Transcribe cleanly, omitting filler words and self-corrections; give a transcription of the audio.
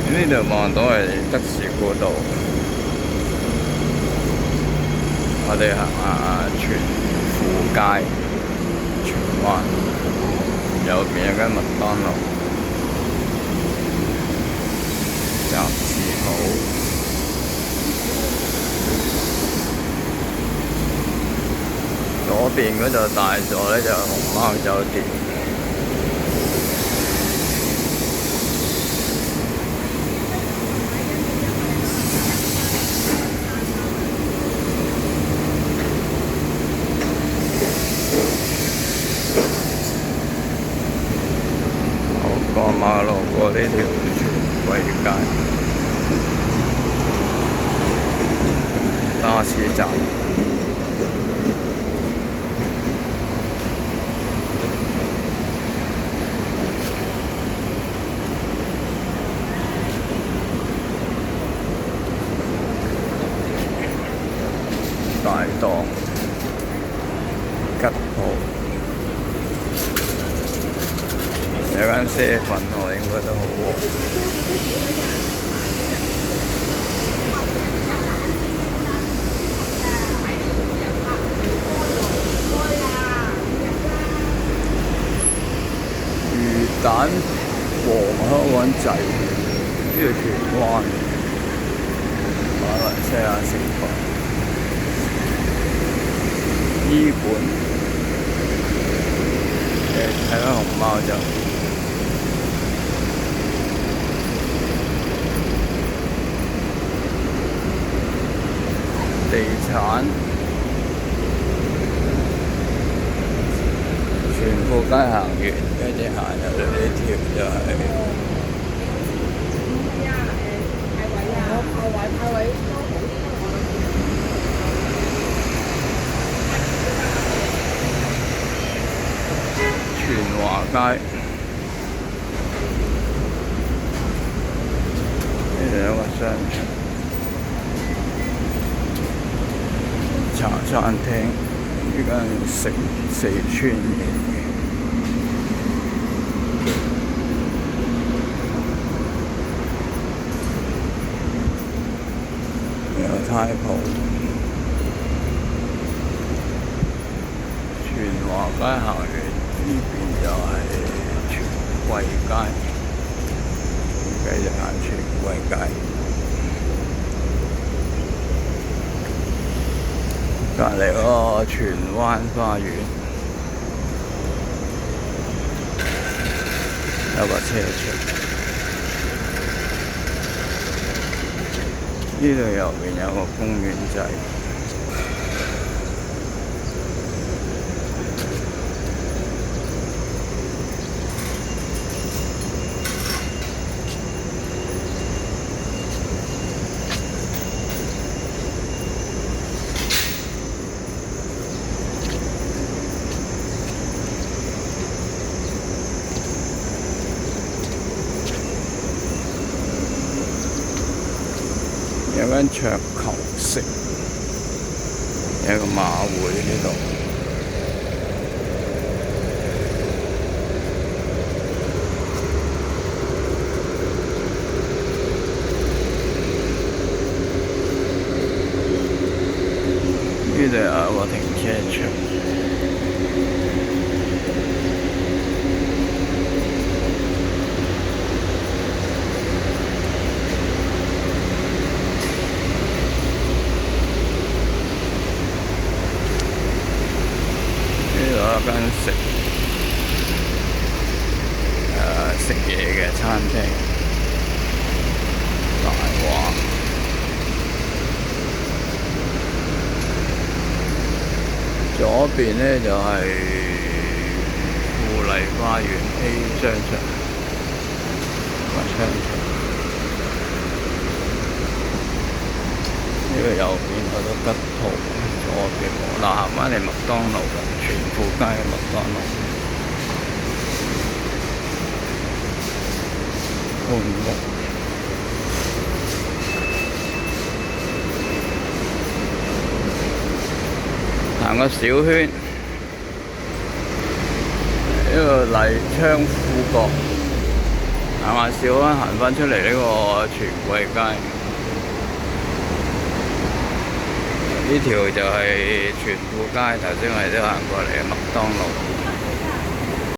呢度望到係德士古道，我哋行下荃富街、荃灣，右邊有間麥當勞，雜誌鋪，左邊嗰座大座咧就係熊貓酒店。過馬路過呢條荃貴街巴士站，大檔吉鋪。有間啡粉我應該都好旺。魚蛋黃香港仔，呢個荃灣馬來西亞食堂，醫館，睇下熊貓就。地產，荃富街行完，跟住行入嚟呢條就係荃華街，呢度有個商場。茶餐廳，呢間食四川嘢，有太鋪，荃華街行完，呢邊就係荃貴街，繼續行荃貴街。隔離嗰個荃灣花園有個車場，呢度右邊有個公園仔，有間桌球室，有個馬會呢度。呢度有個停車場。間食嘢嘅餐廳，大華。左邊呢就係富麗花園 A 商場，呢個右邊有個吉鋪，左邊冇。嗱，行返嚟麥當勞嘅荃富街嘅麥當勞，歡樂。行個小圈，呢個麗昌富國行下笑啦，行翻出嚟呢個荃貴街。呢條就係荃富街，頭先我哋都行過嚟嘅麥當勞。